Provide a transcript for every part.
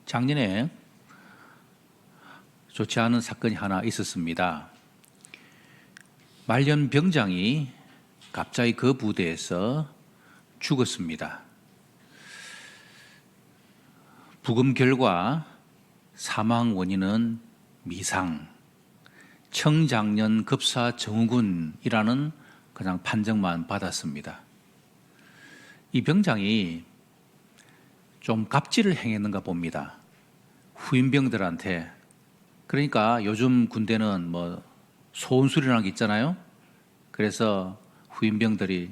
작년에 좋지 않은 사건이 하나 있었습니다. 말년 병장이 갑자기 그 부대에서 죽었습니다. 부검 결과 사망 원인은 미상, 청장년 급사 증후군이라는 그냥 판정만 받았습니다. 이 병장이 좀 갑질을 행했는가 봅니다. 후임병들한테. 그러니까 요즘 군대는 뭐 소원술이라는 게 있잖아요. 그래서 후임병들이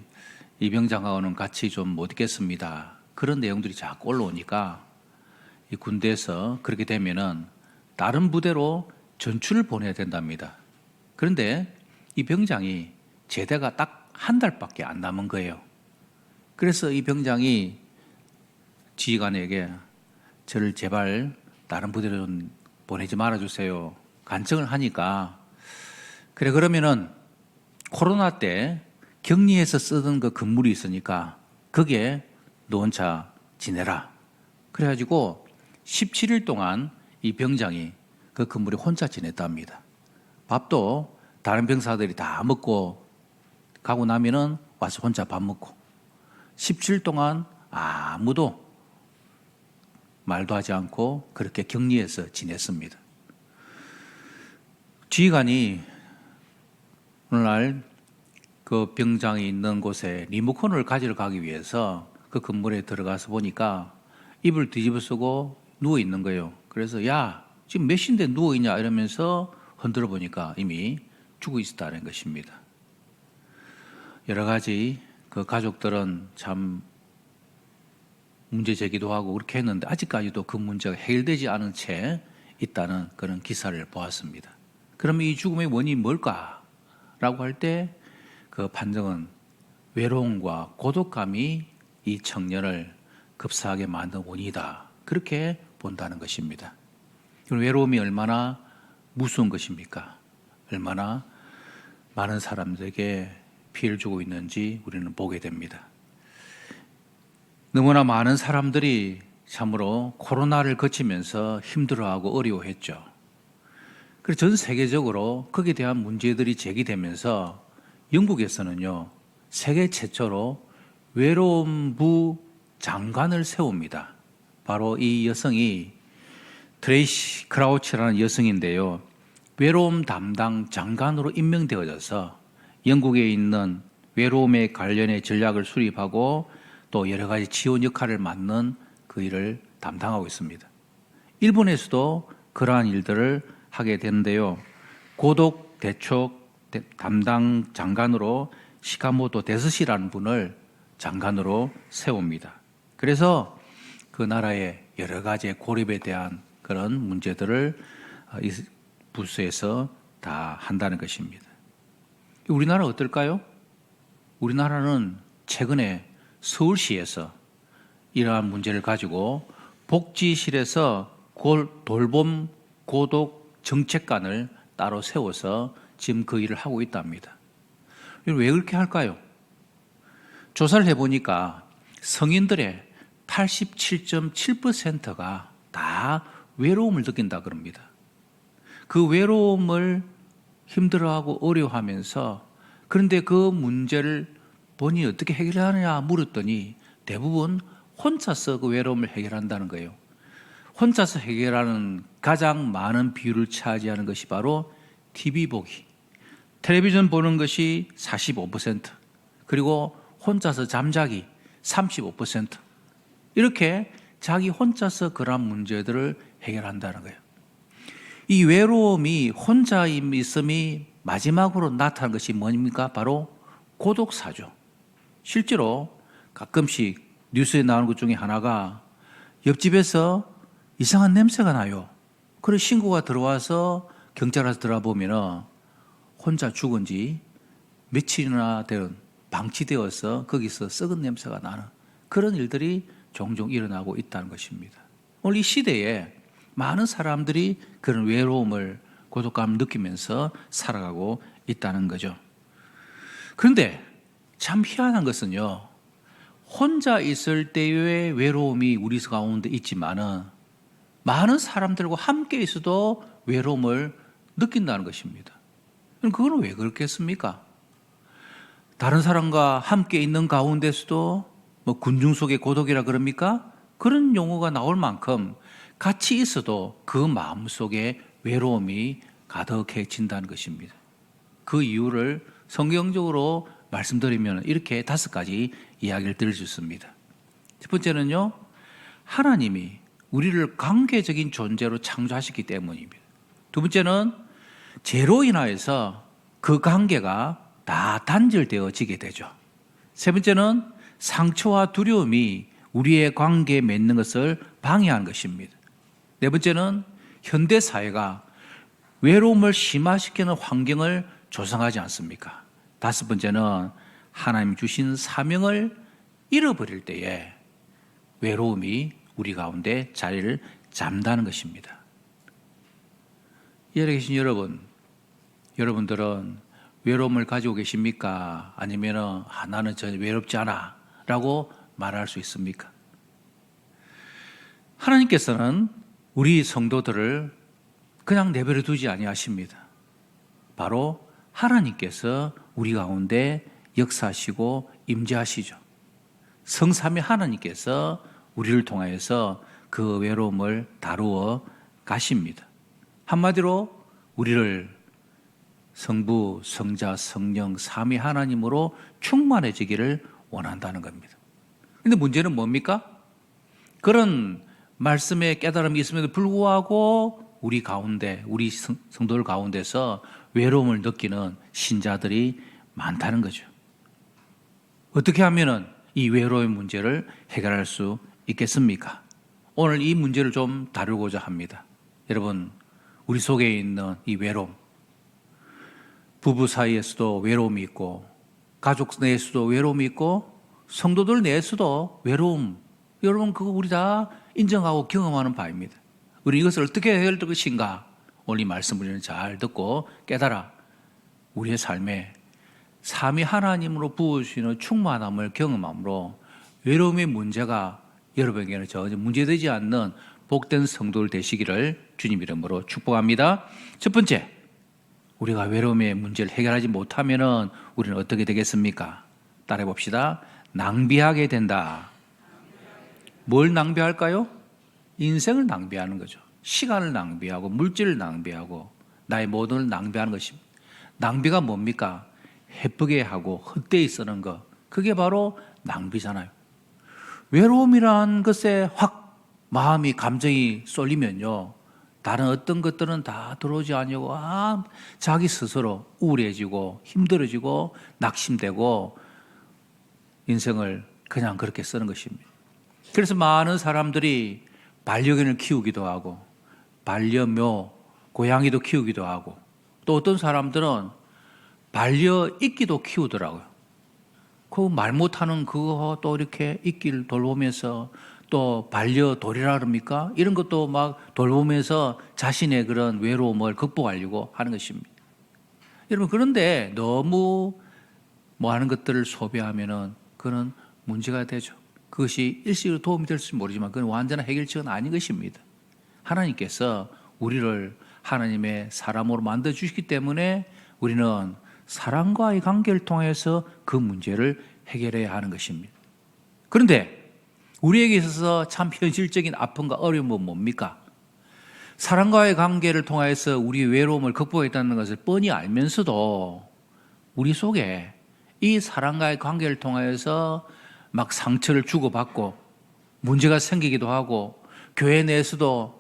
이 병장하고는 같이 좀 못 있겠습니다. 그런 내용들이 자꾸 올라오니까 이 군대에서 그렇게 되면은 다른 부대로 전출을 보내야 된답니다. 그런데 이 병장이 제대가 딱 한 달밖에 안 남은 거예요. 그래서 이 병장이 지휘관에게 저를 제발 다른 부대로 좀 보내지 말아주세요. 간청을 하니까 그래 그러면은 코로나 때 격리해서 쓰던 그 건물이 있으니까 거기에 너 혼자 지내라. 그래가지고 17일 동안 이 병장이 그 건물에 혼자 지냈답니다. 밥도 다른 병사들이 다 먹고 가고 나면은 와서 혼자 밥 먹고 17일 동안 아무도 말도 하지 않고 그렇게 격리해서 지냈습니다. 지휘관이 오늘날 그 병장이 있는 곳에 리모컨을 가지러 가기 위해서 그 건물에 들어가서 보니까 이불 뒤집어 쓰고 누워 있는 거예요. 그래서 야 지금 몇 시인데 누워 있냐 이러면서 흔들어 보니까 이미 죽어 있었다는 것입니다. 여러 가지 그 가족들은 참 문제 제기도 하고 그렇게 했는데 아직까지도 그 문제가 해결되지 않은 채 있다는 그런 기사를 보았습니다. 그럼 이 죽음의 원인이 뭘까라고 할 때 그 판정은 외로움과 고독감이 이 청년을 급사하게 만든 원인이다. 그렇게 본다는 것입니다. 그럼 외로움이 얼마나 무서운 것입니까? 얼마나 많은 사람들에게 피해를 주고 있는지 우리는 보게 됩니다. 너무나 많은 사람들이 참으로 코로나를 거치면서 힘들어하고 어려워했죠. 그래서 전 세계적으로 거기에 대한 문제들이 제기되면서 영국에서는요, 세계 최초로 외로움부 장관을 세웁니다. 바로 이 여성이 트레이시 크라우치라는 여성인데요. 외로움 담당 장관으로 임명되어져서 영국에 있는 외로움에 관련해 전략을 수립하고 또 여러 가지 지원 역할을 맡는 그 일을 담당하고 있습니다. 일본에서도 그러한 일들을 하게 되는데요. 고독 대책 담당 장관으로 시카모토 데스시라는 분을 장관으로 세웁니다. 그래서 그 나라의 여러 가지 고립에 대한 그런 문제들을 이 부서에서 다 한다는 것입니다. 우리나라 어떨까요? 우리나라는 최근에 서울시에서 이러한 문제를 가지고 복지실에서 돌봄 고독 정책관을 따로 세워서 지금 그 일을 하고 있답니다. 왜 그렇게 할까요? 조사를 해보니까 성인들의 87.7%가 다 외로움을 느낀다 그럽니다. 그 외로움을 힘들어하고 어려워하면서 그런데 그 문제를 본인이 어떻게 해결하느냐 물었더니 대부분 혼자서 그 외로움을 해결한다는 거예요. 혼자서 해결하는 가장 많은 비율을 차지하는 것이 바로 TV 보기, 텔레비전 보는 것이 45%, 그리고 혼자서 잠자기 35%, 이렇게 자기 혼자서 그런 문제들을 해결한다는 거예요. 이 외로움이 혼자 있음이 마지막으로 나타난 것이 뭡니까? 바로 고독사죠. 실제로 가끔씩 뉴스에 나오는 것 중에 하나가 옆집에서 이상한 냄새가 나요. 그래서 신고가 들어와서 경찰 와서 들어보면 혼자 죽은 지 며칠이나 된 방치되어서 거기서 썩은 냄새가 나는 그런 일들이 종종 일어나고 있다는 것입니다. 오늘 이 시대에 많은 사람들이 그런 외로움을 고독감을 느끼면서 살아가고 있다는 거죠. 그런데 참 희한한 것은요, 혼자 있을 때의 외로움이 우리 가운데 있지만은 많은 사람들과 함께 있어도 외로움을 느낀다는 것입니다. 그럼 그건 왜 그렇겠습니까? 다른 사람과 함께 있는 가운데서도 뭐 군중 속의 고독이라 그럽니까? 그런 용어가 나올 만큼 같이 있어도 그 마음 속에 외로움이 가득해진다는 것입니다. 그 이유를 성경적으로 말씀드리면 이렇게 5가지 이야기를 드릴 수 있습니다. 첫 번째는요, 하나님이 우리를 관계적인 존재로 창조하셨기 때문입니다. 두 번째는 죄로 인하여서 그 관계가 다 단절되어지게 되죠. 세 번째는 상처와 두려움이 우리의 관계에 맺는 것을 방해하는 것입니다. 네 번째는 현대 사회가 외로움을 심화시키는 환경을 조성하지 않습니까? 다섯 번째는 하나님 주신 사명을 잃어버릴 때에 외로움이 우리 가운데 자리를 잡는다는 것입니다. 이 자리에 계신 여러분들은 외로움을 가지고 계십니까? 아니면 나는 전혀 외롭지 않아 라고 말할 수 있습니까? 하나님께서는 우리 성도들을 그냥 내버려 두지 아니하십니다. 바로 하나님께서 우리 가운데 역사하시고 임재하시죠. 성삼위 하나님께서 우리를 통하여서 그 외로움을 다루어 가십니다. 한마디로 우리를 성부, 성자, 성령, 삼위 하나님으로 충만해지기를 원한다는 겁니다. 그런데 문제는 뭡니까? 그런 말씀의 깨달음이 있음에도 불구하고 우리 가운데, 우리 성도들 가운데서 외로움을 느끼는 신자들이 많다는 거죠. 어떻게 하면은 이 외로움의 문제를 해결할 수 있겠습니까? 오늘 이 문제를 좀 다루고자 합니다. 여러분, 우리 속에 있는 이 외로움, 부부 사이에서도 외로움이 있고, 가족 내에서도 외로움이 있고, 성도들 내에서도 외로움, 여러분 그거 우리 다 인정하고 경험하는 바입니다. 우리 이것을 어떻게 해결할 것인가? 오늘 이 말씀을 잘 듣고 깨달아 우리의 삶에 삼위 하나님으로 부어주시는 충만함을 경험함으로 외로움의 문제가 여러분에게는 전혀 문제되지 않는 복된 성도들 되시기를 주님 이름으로 축복합니다. 첫 번째, 우리가 외로움의 문제를 해결하지 못하면 우리는 어떻게 되겠습니까? 따라해 봅시다. 낭비하게 된다. 뭘 낭비할까요? 인생을 낭비하는 거죠. 시간을 낭비하고 물질을 낭비하고 나의 모든 걸 낭비하는 것입니다. 낭비가 뭡니까? 해프게 하고 헛되이 쓰는 것. 그게 바로 낭비잖아요. 외로움이란 것에 확 마음이 감정이 쏠리면요, 다른 어떤 것들은 다 들어오지 않냐고 자기 스스로 우울해지고 힘들어지고 낙심되고 인생을 그냥 그렇게 쓰는 것입니다. 그래서 많은 사람들이 반려견을 키우기도 하고 반려묘, 고양이도 키우기도 하고 또 어떤 사람들은 반려이끼도 키우더라고요. 그 말 못하는 그거 또 이렇게 이끼를 돌보면서 또 반려돌이라 그럽니까? 이런 것도 막 돌보면서 자신의 그런 외로움을 극복하려고 하는 것입니다. 여러분, 그런데 너무 뭐 하는 것들을 소비하면은 그건 문제가 되죠. 그것이 일시적으로 도움이 될지 모르지만 그건 완전한 해결책은 아닌 것입니다. 하나님께서 우리를 하나님의 사람으로 만들어주시기 때문에 우리는 사람과의 관계를 통해서 그 문제를 해결해야 하는 것입니다. 그런데 우리에게 있어서 참 현실적인 아픔과 어려움은 뭡니까? 사람과의 관계를 통해서 우리의 외로움을 극복했다는 것을 뻔히 알면서도 우리 속에 이 사람과의 관계를 통해서 막 상처를 주고받고 문제가 생기기도 하고 교회 내에서도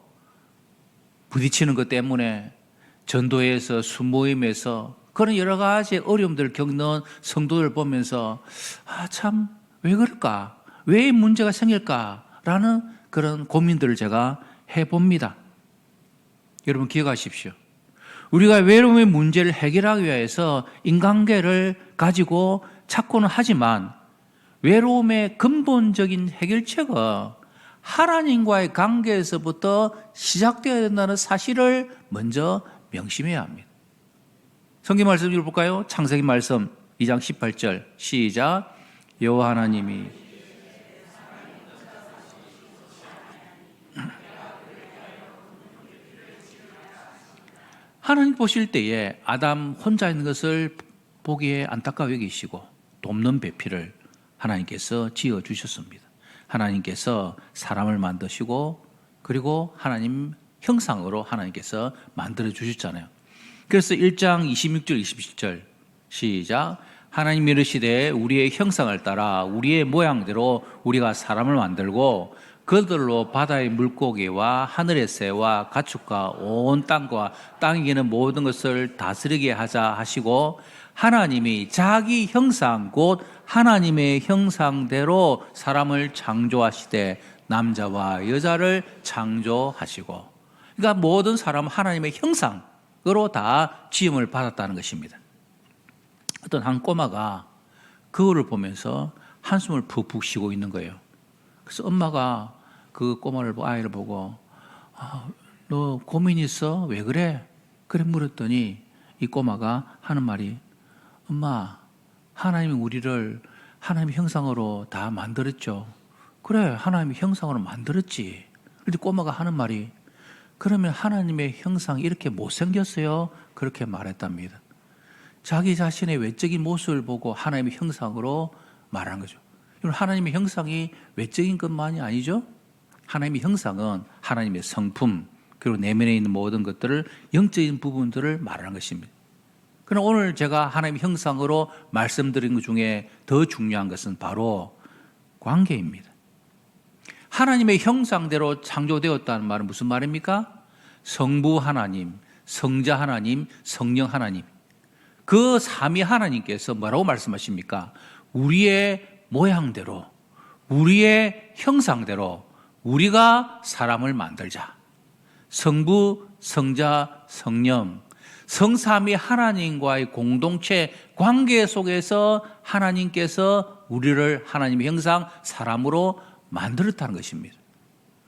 부딪히는 것 때문에 전도회에서 순모임에서 그런 여러 가지 어려움들을 겪는 성도들 보면서 참 왜 그럴까? 왜 문제가 생길까라는 그런 고민들을 제가 해봅니다. 여러분 기억하십시오. 우리가 외로움의 문제를 해결하기 위해서 인간관계를 가지고 찾고는 하지만 외로움의 근본적인 해결책은 하나님과의 관계에서부터 시작되어야 된다는 사실을 먼저 명심해야 합니다. 성경 말씀 읽어볼까요? 창세기 말씀 2장 18절 시작. 여호와 하나님이 하나님 보실 때에 아담 혼자 있는 것을 보기에 안타까워 여기시고 돕는 배필을 하나님께서 지어주셨습니다. 하나님께서 사람을 만드시고 그리고 하나님 형상으로 하나님께서 만들어 주셨잖아요. 그래서 1장 26절 27절 시작. 하나님이 이르시되 우리의 형상을 따라 우리의 모양대로 우리가 사람을 만들고 그들로 바다의 물고기와 하늘의 새와 가축과 온 땅과 땅에 기는 모든 것을 다스리게 하자 하시고 하나님이 자기 형상 곧 하나님의 형상대로 사람을 창조하시되 남자와 여자를 창조하시고, 그러니까 모든 사람은 하나님의 형상으로 다 지음을 받았다는 것입니다. 어떤 한 꼬마가 거울을 보면서 한숨을 푹푹 쉬고 있는 거예요. 그래서 엄마가 그 꼬마를 아이를 보고 너 고민 있어? 왜 그래? 그래 물었더니 이 꼬마가 하는 말이 엄마, 하나님이 우리를 하나님의 형상으로 다 만들었죠. 그래, 하나님의 형상으로 만들었지. 그런데 꼬마가 하는 말이 그러면 하나님의 형상이 이렇게 못생겼어요? 그렇게 말했답니다. 자기 자신의 외적인 모습을 보고 하나님의 형상으로 말한 거죠. 하나님의 형상이 외적인 것만이 아니죠. 하나님의 형상은 하나님의 성품 그리고 내면에 있는 모든 것들을 영적인 부분들을 말하는 것입니다. 그러나 오늘 제가 하나님의 형상으로 말씀드린 것 중에 더 중요한 것은 바로 관계입니다. 하나님의 형상대로 창조되었다는 말은 무슨 말입니까? 성부 하나님, 성자 하나님, 성령 하나님, 그 삼위 하나님께서 뭐라고 말씀하십니까? 우리의 모양대로, 우리의 형상대로 우리가 사람을 만들자. 성부, 성자, 성령, 성삼위 하나님과의 공동체 관계 속에서 하나님께서 우리를 하나님의 형상, 사람으로 만들었다는 것입니다.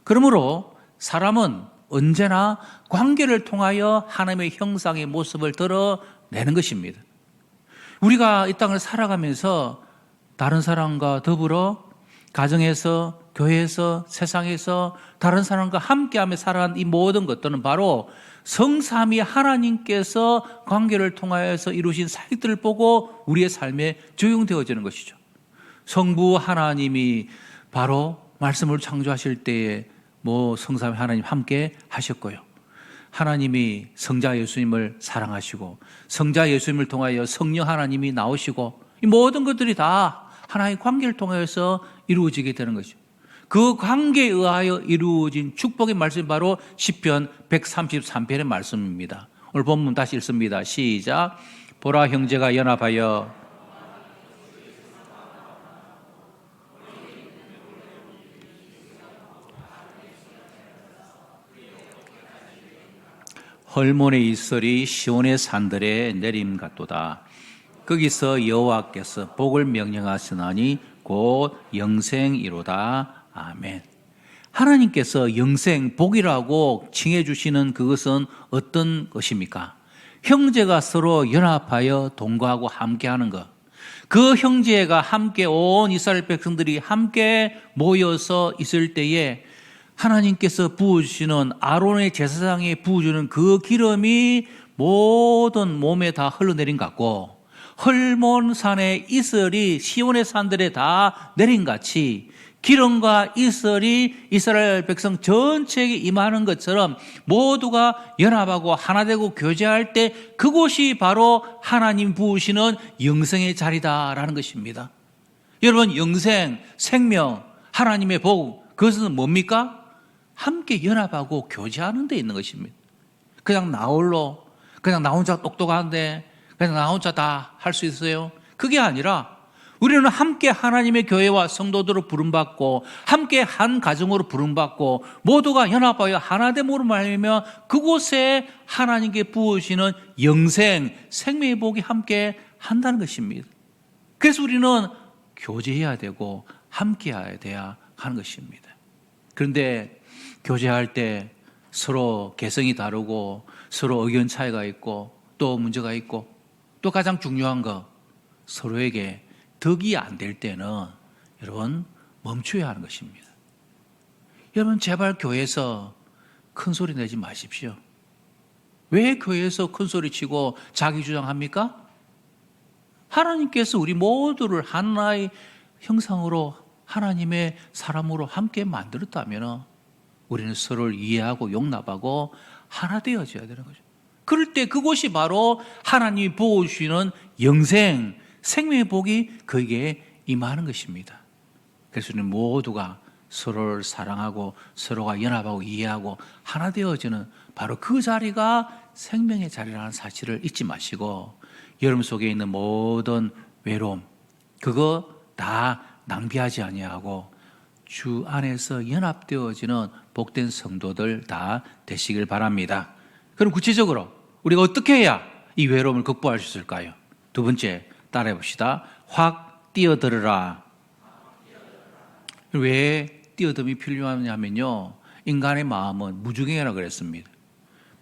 그러므로 사람은 언제나 관계를 통하여 하나님의 형상의 모습을 드러내는 것입니다. 우리가 이 땅을 살아가면서 다른 사람과 더불어 가정에서, 교회에서, 세상에서 다른 사람과 함께하며 살아가는 이 모든 것들은 바로 성삼위 하나님께서 관계를 통하여서 이루신 사역들을 보고 우리의 삶에 적용되어지는 것이죠. 성부 하나님이 바로 말씀을 창조하실 때에 성삼위 하나님 함께 하셨고요. 하나님이 성자 예수님을 사랑하시고 성자 예수님을 통하여 성령 하나님이 나오시고 이 모든 것들이 다 하나님의 관계를 통해서 이루어지게 되는 것이죠. 그 관계에 의하여 이루어진 축복의 말씀이 바로 시편 133편의 말씀입니다. 오늘 본문 다시 읽습니다. 시작. 보라 형제가 연합하여 헐몬의 이슬이 시온의 산들에 내림 같도다. 거기서 여호와께서 복을 명령하시나니 곧 영생이로다. 아멘. 하나님께서 영생, 복이라고 칭해 주시는 그것은 어떤 것입니까? 형제가 서로 연합하여 동거하고 함께하는 것. 그 형제가 함께 온 이스라엘 백성들이 함께 모여서 있을 때에 하나님께서 부어주시는 아론의 제사장에 부어주는 그 기름이 모든 몸에 다 흘러내린 것 같고 헐몬산의 이슬이 시온의 산들에 다 내린 같이 기름과 이슬이 이스라엘 백성 전체에게 임하는 것처럼 모두가 연합하고 하나 되고 교제할 때 그곳이 바로 하나님 부으시는 영생의 자리다라는 것입니다. 여러분, 영생, 생명, 하나님의 복, 그것은 뭡니까? 함께 연합하고 교제하는 데 있는 것입니다. 그냥 나 홀로, 그냥 나 혼자 똑똑한데 그냥 나 혼자 다 할 수 있어요? 그게 아니라 우리는 함께 하나님의 교회와 성도들로 부름받고 함께 한 가정으로 부름받고 모두가 연합하여 하나됨으로 말하며 그곳에 하나님께 부으시는 영생, 생명의 복이 함께 한다는 것입니다. 그래서 우리는 교제해야 되고 함께해야 돼야 하는 것입니다. 그런데 교제할 때 서로 개성이 다르고 서로 의견 차이가 있고 또 문제가 있고 또 가장 중요한 거 서로에게 덕이 안 될 때는 여러분 멈춰야 하는 것입니다. 여러분 제발 교회에서 큰 소리 내지 마십시오. 왜 교회에서 큰 소리 치고 자기 주장합니까? 하나님께서 우리 모두를 하나의 형상으로 하나님의 사람으로 함께 만들었다면 우리는 서로를 이해하고 용납하고 하나 되어져야 되는 거죠. 그럴 때 그곳이 바로 하나님이 부어주시는 영생, 생명의 복이 그에게 임하는 것입니다. 그래서 우리는 모두가 서로를 사랑하고 서로가 연합하고 이해하고 하나 되어지는 바로 그 자리가 생명의 자리라는 사실을 잊지 마시고 여러분 속에 있는 모든 외로움 그거 다 낭비하지 아니하고 주 안에서 연합되어지는 복된 성도들 다 되시길 바랍니다. 그럼 구체적으로 우리가 어떻게 해야 이 외로움을 극복할 수 있을까요? 두 번째 따라해 봅시다. 확 뛰어들어라. 왜 뛰어듦이 필요하냐면요, 인간의 마음은 무중생이라고 그랬습니다.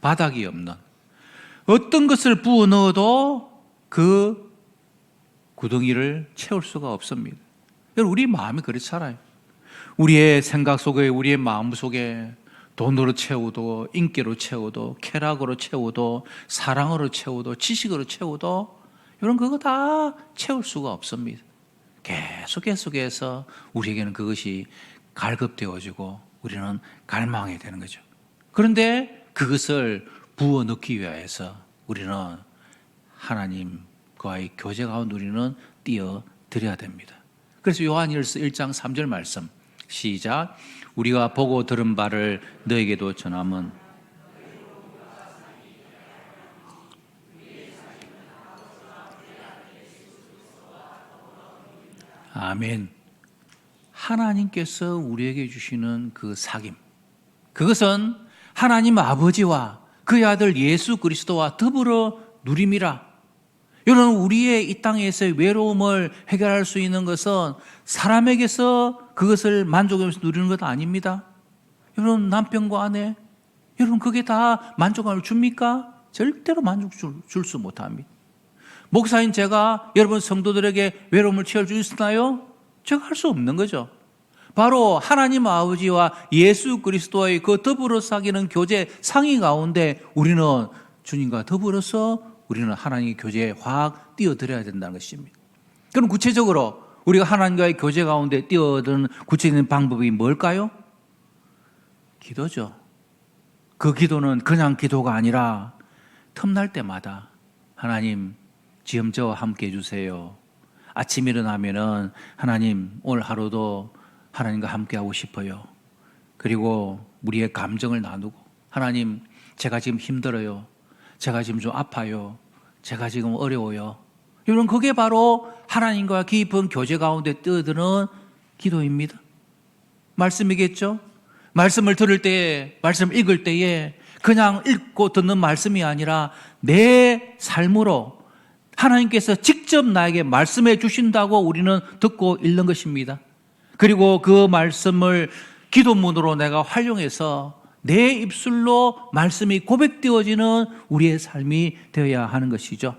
바닥이 없는, 어떤 것을 부어 넣어도 그 구덩이를 채울 수가 없습니다. 여러분, 우리 마음이 그렇잖아요. 우리의 생각 속에, 우리의 마음 속에 돈으로 채워도, 인기로 채워도, 쾌락으로 채워도, 사랑으로 채워도, 지식으로 채워도 이런 그거 다 채울 수가 없습니다. 계속해서 우리에게는 그것이 갈급되어지고 우리는 갈망하게 되는 거죠. 그런데 그것을 부어 넣기 위해서 우리는 하나님과의 교제 가운데 우리는 뛰어들어야 됩니다. 그래서 요한일서 1장 3절 말씀 시작. 우리가 보고 들은 바를 너에게도 전함은 아멘. 하나님께서 우리에게 주시는 그 사귐, 그것은 하나님 아버지와 그의 아들 예수 그리스도와 더불어 누림이라. 여러분, 우리의 이 땅에서의 외로움을 해결할 수 있는 것은 사람에게서 그것을 만족하면서 누리는 것 아닙니다. 여러분, 남편과 아내, 여러분 그게 다 만족감을 줍니까? 절대로 만족 줄 수 못합니다. 목사인 제가 여러분 성도들에게 외로움을 채워줄 수 있나요? 제가 할 수 없는 거죠. 바로 하나님 아버지와 예수 그리스도와의 그 더불어 사귀는 교제 상의 가운데 우리는 주님과 더불어서 우리는 하나님의 교제에 확 뛰어들어야 된다는 것입니다. 그럼 구체적으로 우리가 하나님과의 교제 가운데 뛰어드는 구체적인 방법이 뭘까요? 기도죠. 그 기도는 그냥 기도가 아니라 틈날 때마다 하나님 지금 저와 함께 해주세요. 아침 일어나면은 하나님 오늘 하루도 하나님과 함께 하고 싶어요. 그리고 우리의 감정을 나누고 하나님 제가 지금 힘들어요. 제가 지금 좀 아파요. 제가 지금 어려워요. 여러분 그게 바로 하나님과 깊은 교제 가운데 뛰어드는 기도입니다. 말씀이겠죠? 말씀을 들을 때에, 말씀 읽을 때에 그냥 읽고 듣는 말씀이 아니라 내 삶으로 하나님께서 직접 나에게 말씀해 주신다고 우리는 듣고 읽는 것입니다. 그리고 그 말씀을 기도문으로 내가 활용해서 내 입술로 말씀이 고백되어지는 우리의 삶이 되어야 하는 것이죠.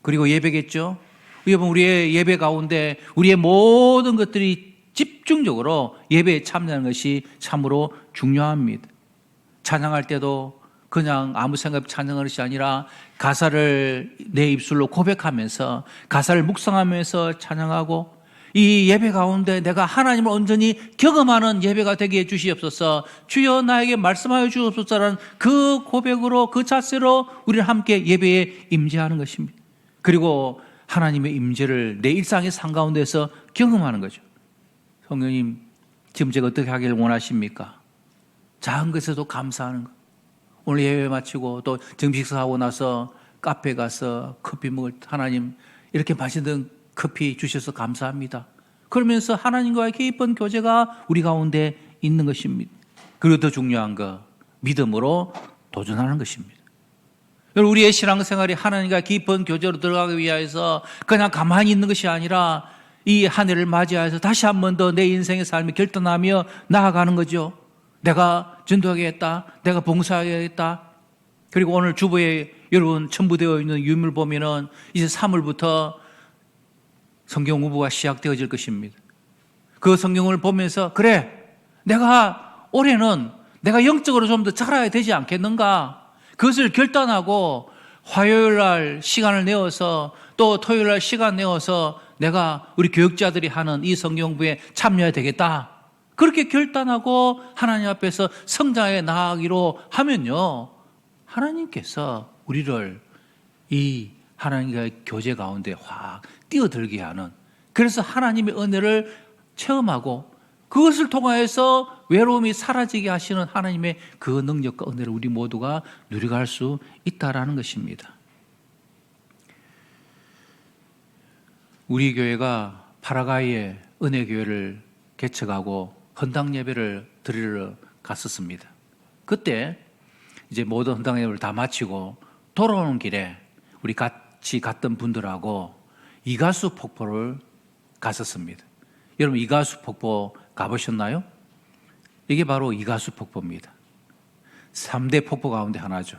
그리고 예배겠죠. 여러분 우리의 예배 가운데 우리의 모든 것들이 집중적으로 예배에 참여하는 것이 참으로 중요합니다. 찬양할 때도 그냥 아무 생각 없이 찬양하는 것이 아니라 가사를 내 입술로 고백하면서 가사를 묵상하면서 찬양하고 이 예배 가운데 내가 하나님을 온전히 경험하는 예배가 되게 해 주시옵소서. 주여 나에게 말씀하여 주옵소서라는 그 고백으로 그 자세로 우리는 함께 예배에 임재하는 것입니다. 그리고 하나님의 임재를 내 일상의 삶 가운데서 경험하는 거죠. 성령님 지금 제가 어떻게 하기를 원하십니까? 작은 것에도 감사하는 것. 오늘 예배 마치고 또 정식사하고 나서 카페 가서 커피 먹을 때 하나님 이렇게 맛있는 커피 주셔서 감사합니다. 그러면서 하나님과의 깊은 교제가 우리 가운데 있는 것입니다. 그리고 더 중요한 거 믿음으로 도전하는 것입니다. 우리의 신앙생활이 하나님과 깊은 교제로 들어가기 위해서 그냥 가만히 있는 것이 아니라 이 한 해를 맞이해서 다시 한 번 더 내 인생의 삶을 결단하며 나아가는 거죠. 내가 전도하겠다. 내가 봉사하겠다. 그리고 오늘 주보에 여러분 첨부되어 있는 유물 보면은 이제 3월부터 성경 공부가 시작되어질 것입니다. 그 성경을 보면서 그래 내가 올해는 내가 영적으로 좀 더 자라야 되지 않겠는가? 그것을 결단하고 화요일 날 시간을 내어서 또 토요일 날 시간 내어서 내가 우리 교육자들이 하는 이 성경부에 참여해야 되겠다. 그렇게 결단하고 하나님 앞에서 성장해 나가기로 하면요, 하나님께서 우리를 이 하나님과의 교제 가운데 확 뛰어들게 하는, 그래서 하나님의 은혜를 체험하고 그것을 통하여서 외로움이 사라지게 하시는 하나님의 그 능력과 은혜를 우리 모두가 누려갈 수 있다라는 것입니다. 우리 교회가 파라과이에 은혜교회를 개척하고 헌당 예배를 드리러 갔었습니다. 그때 이제 모든 헌당 예배를 다 마치고 돌아오는 길에 우리 같이 갔던 분들하고 이가수 폭포를 갔었습니다. 여러분, 이가수 폭포 가보셨나요? 이게 바로 이가수 폭포입니다. 3대 폭포 가운데 하나죠.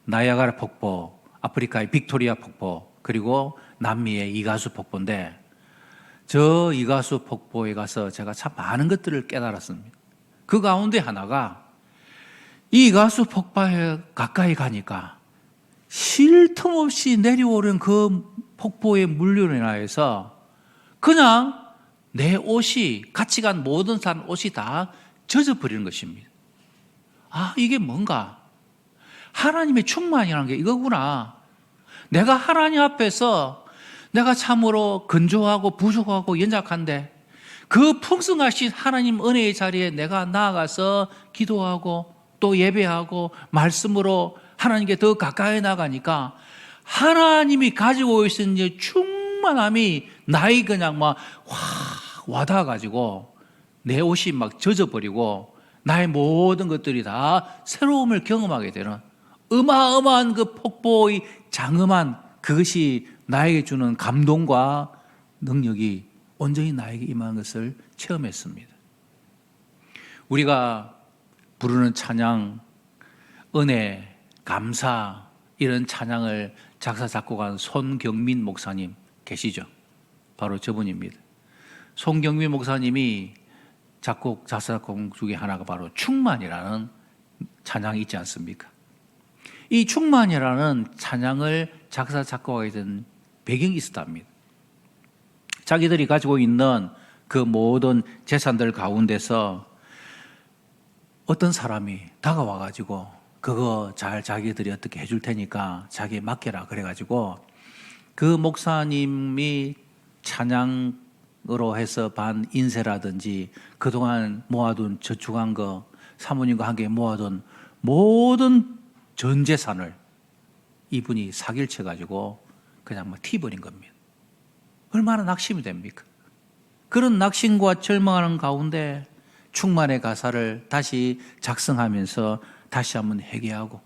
나이아가라 폭포, 아프리카의 빅토리아 폭포, 그리고 남미의 이가수 폭포인데, 저 이가수 폭포에 가서 제가 참 많은 것들을 깨달았습니다. 그 가운데 하나가, 이 이가수 폭포에 가까이 가니까 쉴 틈 없이 내려오는 그 폭포의 물류로 인하여서 그냥 내 옷이, 같이 간 모든 사람 옷이 다 젖어버리는 것입니다. 아, 이게 뭔가? 하나님의 충만이라는 게 이거구나. 내가 하나님 앞에서 내가 참으로 건조하고 부족하고 연약한데 그 풍성하신 하나님 은혜의 자리에 내가 나아가서 기도하고 또 예배하고 말씀으로 하나님께 더 가까이 나가니까 하나님이 가지고 있는 충만함이 나의 그냥 막 확 와닿아가지고 내 옷이 막 젖어버리고 나의 모든 것들이 다 새로움을 경험하게 되는 어마어마한 그 폭포의 장엄한 그것이 나에게 주는 감동과 능력이 온전히 나에게 임한 것을 체험했습니다. 우리가 부르는 찬양, 은혜, 감사, 이런 찬양을 작사 작곡한 손경민 목사님 계시죠? 바로 저분입니다. 손경민 목사님이 작곡, 작사 작곡 중에 하나가 바로 충만이라는 찬양이 있지 않습니까? 이 충만이라는 찬양을 작사 작곡하게 된 배경이 있었답니다. 자기들이 가지고 있는 그 모든 재산들 가운데서 어떤 사람이 다가와가지고 그거 잘 자기들이 어떻게 해줄 테니까 자기에 맡겨라 그래가지고 그 목사님이 찬양으로 해서 반 인세라든지 그동안 모아둔 저축한 거, 사모님과 함께 모아둔 모든 전 재산을 이분이 사기를 쳐가지고 그냥 막 튀버린 겁니다. 얼마나 낙심이 됩니까? 그런 낙심과 절망하는 가운데 충만의 가사를 다시 작성하면서 다시 한번 회개하고,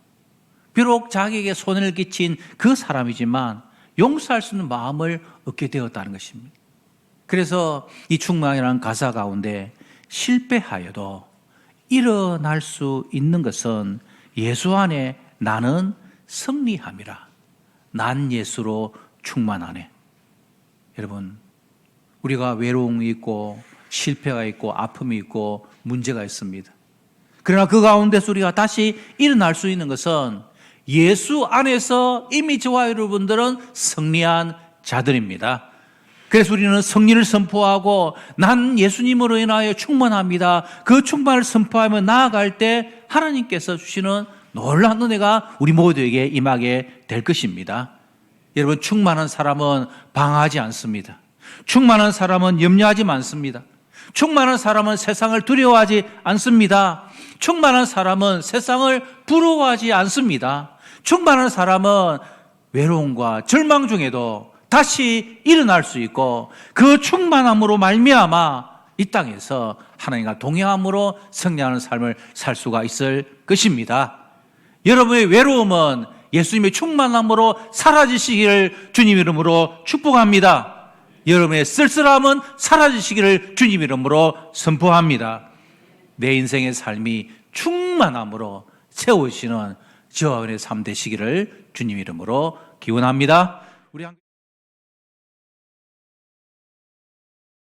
비록 자기에게 손해를 끼친 그 사람이지만 용서할 수 있는 마음을 얻게 되었다는 것입니다. 그래서 이 충만이라는 가사 가운데 실패하여도 일어날 수 있는 것은 예수 안에 나는 승리함이라. 난 예수로 충만하네. 여러분, 우리가 외로움이 있고 실패가 있고 아픔이 있고 문제가 있습니다. 그러나 그 가운데서 우리가 다시 일어날 수 있는 것은 예수 안에서 이미 저와 여러분들은 승리한 자들입니다. 그래서 우리는 승리를 선포하고 난 예수님으로 인하여 충만합니다. 그 충만을 선포하며 나아갈 때 하나님께서 주시는 놀라운 은혜가 우리 모두에게 임하게 될 것입니다. 여러분, 충만한 사람은 방황하지 않습니다. 충만한 사람은 염려하지 않습니다. 충만한 사람은 세상을 두려워하지 않습니다. 충만한 사람은 세상을 부러워하지 않습니다. 충만한 사람은 외로움과 절망 중에도 다시 일어날 수 있고 그 충만함으로 말미암아 이 땅에서 하나님과 동행함으로 승리하는 삶을 살 수가 있을 것입니다. 여러분의 외로움은 예수님의 충만함으로 사라지시기를 주님 이름으로 축복합니다. 여러분의 쓸쓸함은 사라지시기를 주님 이름으로 선포합니다. 내 인생의 삶이 충만함으로 채우시는 저와 여러분의 삶 되시기를 주님 이름으로 기원합니다. 우리